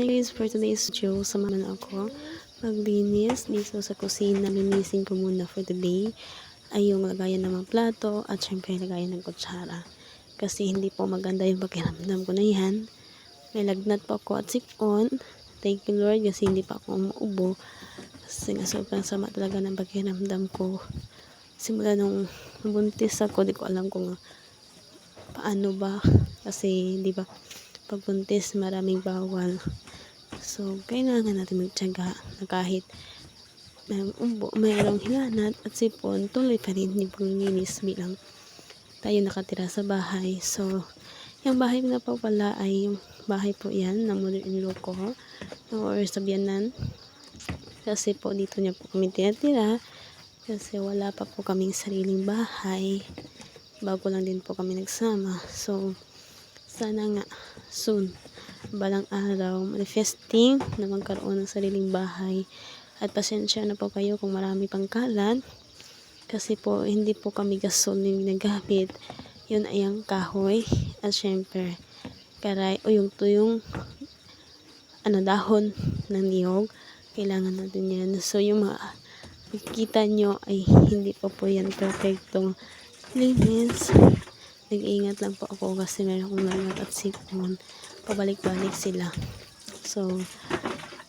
Hi guys, for today's video, samahan ako maglinis dito sa kusina. Linisin ko muna for today ay yung lagayan ng mga plato at syempre lagayan ng kutsara. Kasi hindi po maganda yung pakiramdam ko na yan. May lagnat po ako at sipon. Thank you Lord kasi hindi pa ako umuubo. Kasi nga sobrang sama talaga ng pakiramdam ko. Simula nung buntis ako, di ko alam kung paano ba. Kasi di ba pag buntis maraming bawal. So, kailangan natin magtiyaga na kahit mayroong hilanat at sipon, tuloy pa rin yung paglilinis bilang tayo nakatira sa bahay. So, yung bahay na po pala ay yung bahay po yan ng mother-in-law ko or sa biyanan. Kasi po dito niya po kami tinatira kasi wala pa po kaming sariling bahay. Bago lang din po kami nagsama. So, sana nga soon balang araw manifesting na magkaroon ng sariling bahay. At pasensya na po kayo kung marami pang kalat kasi po hindi po kami gasol yung ginagamit. Yun ay ang kahoy at syempre karay o yung tuyong dahon ng niyog. Kailangan natin yan. So yung makikita nyo ay hindi po yan perfectong linis. Nag-iingat lang po ako kasi meron akong lagnat at sipon. Pabalik-balik sila. So,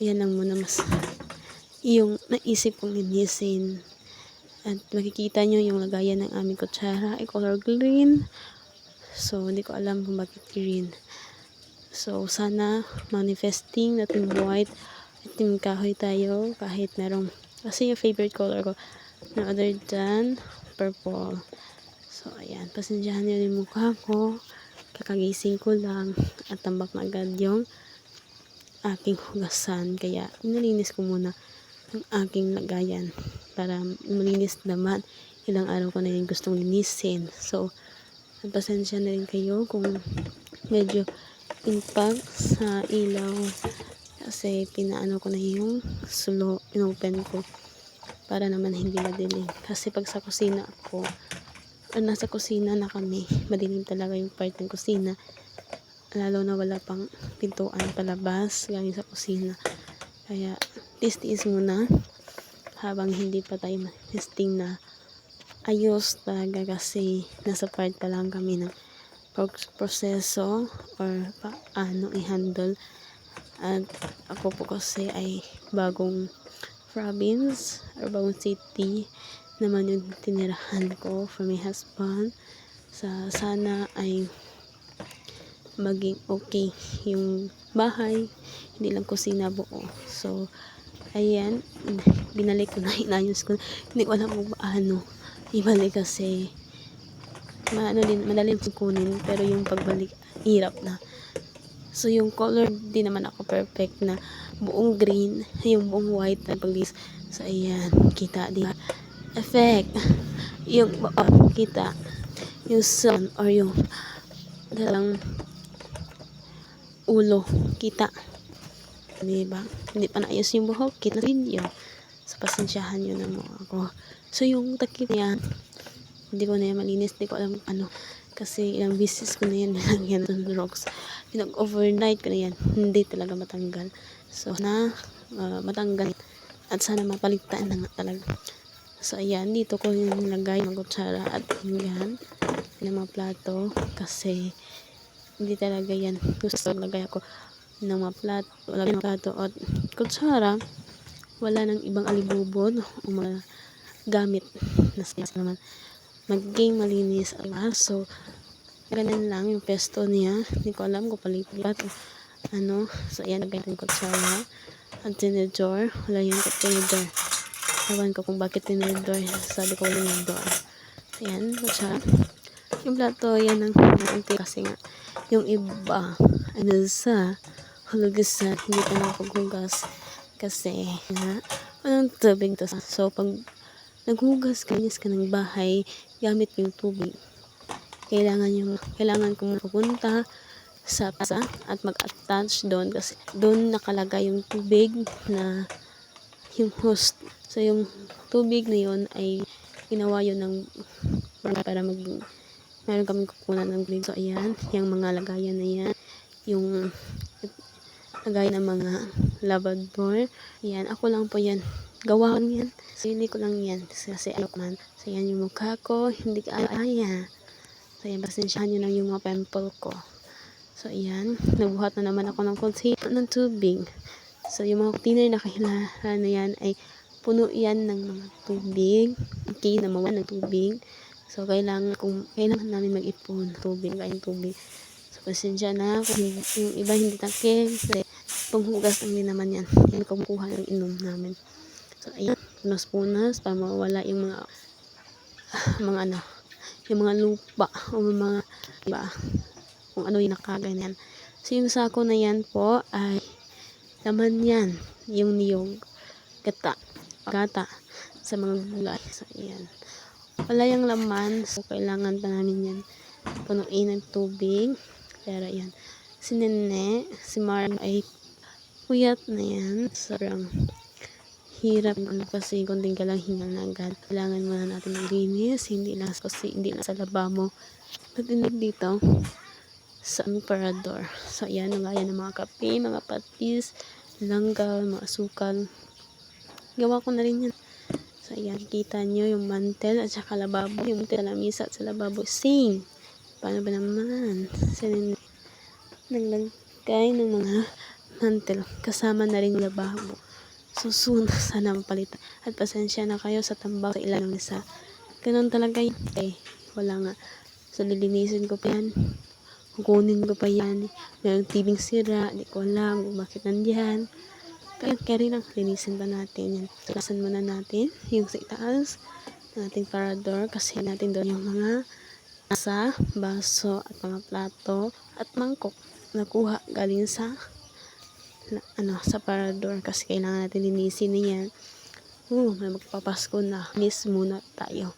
yan lang muna mas yung naisip kong linisin. At makikita nyo yung lagayan ng aming kutsara ay color green. So, hindi ko alam kung bakit green. So, sana manifesting natin white at yung kahoy tayo kahit merong kasi yung favorite color ko no other than purple. So, ayan. Pasensyahan niyo yung mukha ko. Kakagising ko lang at tambak na agad yung aking hugasan. Kaya, inalinis ko muna ang aking lagayan para malinis naman. Ilang araw ko na yung gustong linisin. So, pasensya na rin kayo kung medyo impact sa ilaw kasi pinaano ko na yung sulo, inopen ko para naman hindi madilim. Kasi pag sa kusina ako, nasa kusina na kami, madilim talaga yung part ng kusina, lalo na wala pang pintuan palabas galing sa kusina. Kaya tiis muna habang hindi pa tayo testing na ayos talaga kasi nasa part pa lang kami ng proseso or paano i-handle. At ako po kasi ay bagong province or bagong city naman yung tinirahan ko for my husband. Sana ay maging okay yung bahay, hindi lang kusina buo. So, ayan, binalik ko na, inayos ko. Hindi ko alam kung paano ibalik kasi madali kunin pero yung pagbalik, hirap na. So, yung color, di naman ako perfect na buong green, yung buong white na paglis. So, ayan, kita, di ba? Effect yung kita yung sun or yung dalang ulo kita, diba? Hindi pa naayos yung buhok, kita video. So pasensyahan nyo na mo ako. So yung takip yan hindi ko na yan malinis, hindi ko alam ano kasi ilang beses ko na yan nilagyan ng rocks, pinag overnight ko na yan, hindi talaga matanggal. So na matanggal at sana mapalitan na nga talaga. So, ayan, dito ko yung nilagay ng kutsara at pinggan ng mga plato kasi hindi talaga yan gusto lagay ako ng mga plato at kutsara. Wala nang ibang alibubod o mga gamit na naman maging malinis at so, ganun lang yung pesto niya. Hindi ko alam kung palipat o ano. So, ayan, lagay ng kutsara at tinidor. Wala yung tinidor. Ewan ko kung bakit tinidor. Sabi ko wala yung door. Ayan, siya. Yung plato, yan ang unti kasi nga. Yung iba, sa hulugasan, hindi pa nakapaghugas. Kasi nga, walang tubig to. So, pag naghugas ka ng bahay, gamit yung tubig. Kailangan kong pupunta sa at mag-attach doon kasi doon nakalagay yung tubig na yung host. So, yung tubig na yun ay ginawa yun ng para meron kami kukunan ng tubig. So, ayan, yung mga lagayan na yan, yung Kagaya ng mga labrador. Yan, ako lang po yan. Gawa ko yan. So, hindi ko lang yan. Kasi ano man. So, yan yung mukha ko. Hindi ka aya. So, yan, pasensyahan nyo lang yung mga pimple ko. So, ayan. Nagbuhat na naman ako ng container ng tubig. So, yung mga container na kahilala na yan ay puno yan ng mga tubig. Okay, na mawan ng tubig. So, kailangan namin mag-ipon tubig, kain tubig. So, pasensya na kung yung iba hindi takil. Kasi, panghugas lang din naman yan. Yan kumukuha ng inom namin. So, ayan. Punas-punas para mawala yung mga yung mga lupa o mga iba. Kung ano yung nakagay na yan. So, yung sako na yan po ay laman yan. Yung niyog. Gata sa mga gulay. So, ayan. Wala yung laman. So, kailangan pa namin yan punuin ng tubig. Pero, ayan. Si Nene, si Mara ay puyat na yan. Sobrang hirap kasi konting ka lang hingal na agad. Kailangan muna natin maglinis. Hindi lang sa lababo. Patinig dito sa Emperador. So, ayan. Nangaya ng mga kape, mga patis, langgaw, mga asukal. Gawa ko na rin yan. So, ayan, kita nyo yung mantel at saka lababo. Yung mantel na lamisa at sa lababo. Same. Paano ba naman? Sinin naglagay ng mga mantel. Kasama na rin yung lababo. So, soon, sana mapalitan. At pasensya na kayo sa tambak sa ilang isa. Ganun talaga yun. Wala nga. So, lilinisin ko pa yan. Kukunin ko pa yan. Mayroong tibing sira. Di ko alam kung bakit nandiyan. Kaya rin ang linisin pa natin yan. Lasan muna natin yung sa itaas ng ating parador kasi natin doon yung mga nasa, baso at mga plato at mangkok nakuha galing sa parador kasi kailangan natin linisin na yan. May magpapasko na. Linis muna tayo.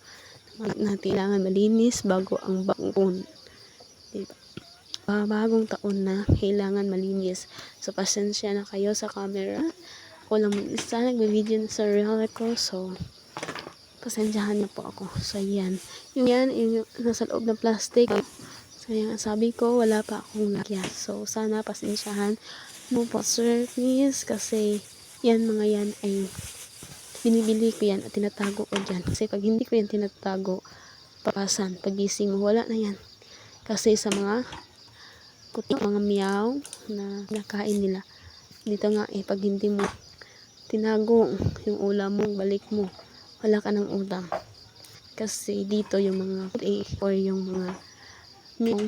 Kailangan malinis bago ang bagong diba? Bagong taon na kailangan malinis. So, pasensya na kayo sa camera. Ako lang mag-isa nagbe-video sa real ko. So, pasensyahan na po ako. So, yan. Yung nasa loob ng plastic. So, yan. Sabi ko, wala pa akong lagyan. So, sana pasensyahan mo po, sir, please. Kasi, yan, mga yan ay binibili ko yan at tinatago ko dyan. Kasi, pag hindi ko yan tinatago, papasan. Pagising mo, wala na yan. Kasi, sa mga mga meow na nakain nila. Dito nga pag hindi mo tinago yung ulam mo, balik mo, wala ka ng ulam. Kasi dito yung mga or yung mga meow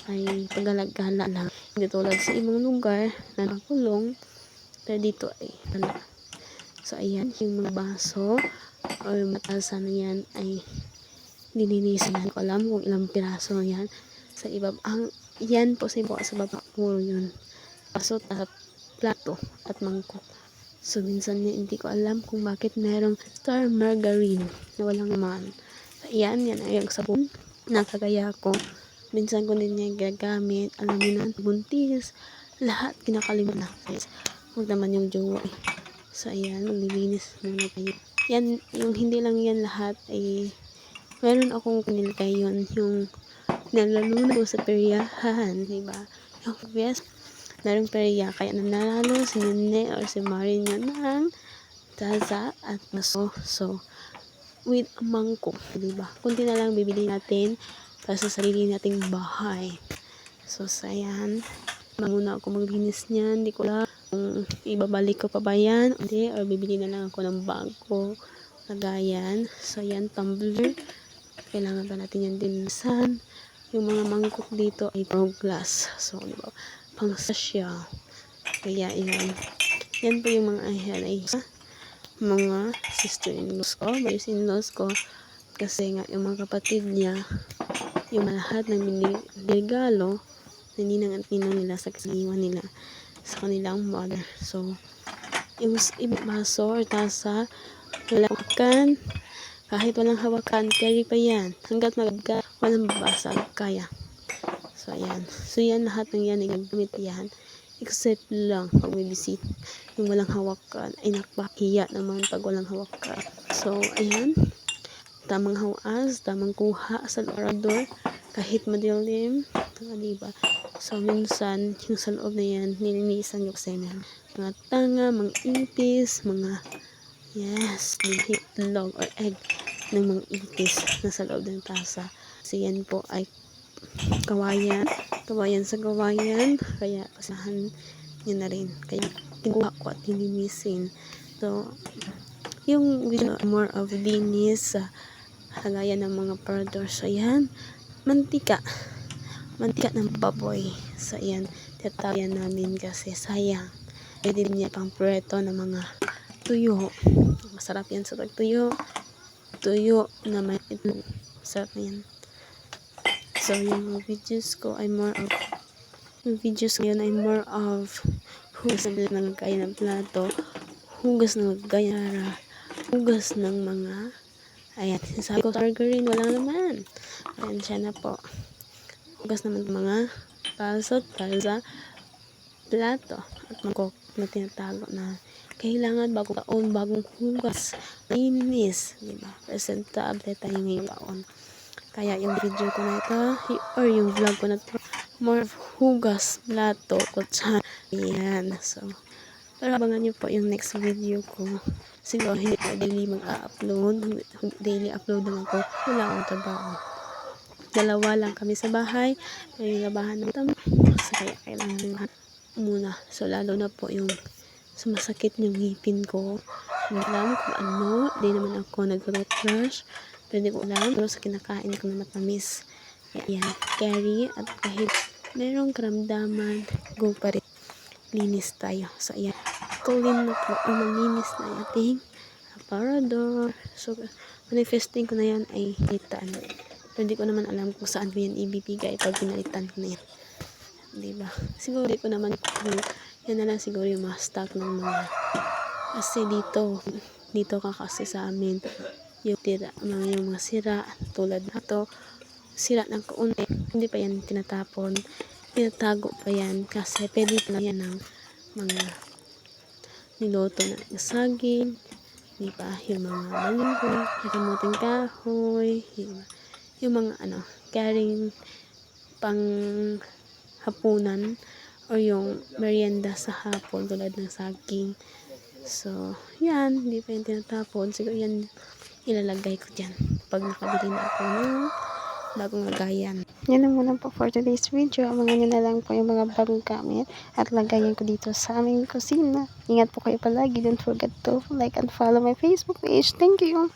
ay paggalagala lang. Hindi tulad sa ibang lugar na nakulong, pero dito ay wala. So, ayan, yung mga baso or matasa na yan ay nilinisan. Hindi ko alam kung ilang piraso na yan. Sa iba, yan po sa baba, puro yun. Baso at plato at mangkok. So, minsan hindi ko alam kung bakit merong star margarine na walang laman. So, yan ay yung sabon na kagaya ko. Minsan ko din niya gagamit. Alam niyo na, buntis. Lahat kinakalimutan na. Huwag naman yung jowa. So, ayan, maglilinis muna tayo. Yan, yung hindi lang yan lahat ay meron akong pinilkay yun. Yung nalalo ko sa peryahan, diba? Yung best, narong perya, kaya nanalo si Nene or si Marin yun ng taza at maso. So, with a mangkok, diba? Kunti na lang bibili natin para sa sarili nating bahay. So, sayan. Muna ako maglinis niyan. Hindi ko lang kung ibabalik ko pa ba yan. Hindi, or bibili na lang ako ng bago lagayan. So, yan, tumbler. Kailangan pa natin yan dinisan. Yung mga mangkok dito ay pang glass. So, diba? Pang sasya. Kaya, yan po yung mga ayan ay mga sister-in-laws ko, boys-in-laws ko. Kasi nga, yung mga kapatid niya, yung lahat ng regalo na ninang at ninang nila sa kasaliwan nila sa kanilang mother. So, yung ibang baso or tasa, walang hawakan, kahit walang hawakan, carry pa yan. Hanggat magagka, walang babasag, kaya. So, ayan. So, yan, lahat ng yan, igagamit yan. Except lang, pag may visit, yung walang hawakan, ay nakpahiya naman pag walang hawakan. So, ayan. Tamang hawas, tamang kuha sa parador, kahit madilim. Diba? So, minsan, yung sa loob na yan, nilinisan yung kasi mga tanga, mga ipis, mga, yes, itlog or egg ng mga ipis na sa loob ng tasa. Kasi yan po ay kawayan sa kawayan, kaya pasahan nyo na rin. Kaya, kinuha ko at nilinisin. So, yung video more of linis sa hagayan ng mga products. So, yan, mantika ng baboy. So, yan, tatayan namin kasi sayang. Pwede niya pang preto ng mga tuyo. Masarap yan sa tuyo na may itlog. Masarap na yan. So, yung videos ko ay more of hugas ng nagkaya ng plato, hugas ng gayara, hugas ng mga, ayan, sabi ko margarine, wala naman. Ayan, siya na po. Hugas naman ng mga palsa, plato, at mangkok na tinatago na kailangan bagong taon, bagong hugas, linis, diba? Presentable tayo ngayong taon. Kaya yung video ko na ito, or yung vlog ko na ito, more of hugas, plato, kutsara, ayan. So, pero abangan nyo po yung next video ko. Siguro hindi ko daily mag-upload. Daily upload lang ako. Wala akong trabaho. 2 lang kami sa bahay. May labahan ng tama. So, kaya kailangan muna. So, lalo na po yung sumasakit yung ngipin ko. Hindi alam kung ano. Hindi naman ako nag-root-brush. Pero hindi ko alam. Pero sa kinakain ko na matamis. Ayan. Carry. At kahit merong karamdaman, go pa rin. Linis tayo. So, ayan. Clean na po. Or malinis na ating aparador. So, manifesting ko na yan ay itan. Pero hindi ko naman alam kung saan ko yan ibibigay pag pinalitan ko na yan. Diba? Siguro di ko naman yan na lang siguro yung mga stock ng mga kasi dito ka kasi sa amin yung mga sira tulad na to sira ng kaunti hindi pa yan tinatapon tinatago pa yan kasi pwede pa yan ng mga niloto na saging diba yung mga malingkong kamuting kahoy yung mga carrying pang hapunan o yung merienda sa hapon tulad ng saging. So, yan. Hindi pa yung tinatapon. Siguro yan ilalagay ko dyan pag nakabili na ako ng bagong lagayan. Yan lang muna po for today's video. Abangan nyo na lang po yung mga bagong gamit at lagayan ko dito sa aming kusina. Ingat po kayo palagi. Don't forget to like and follow my Facebook page. Thank you!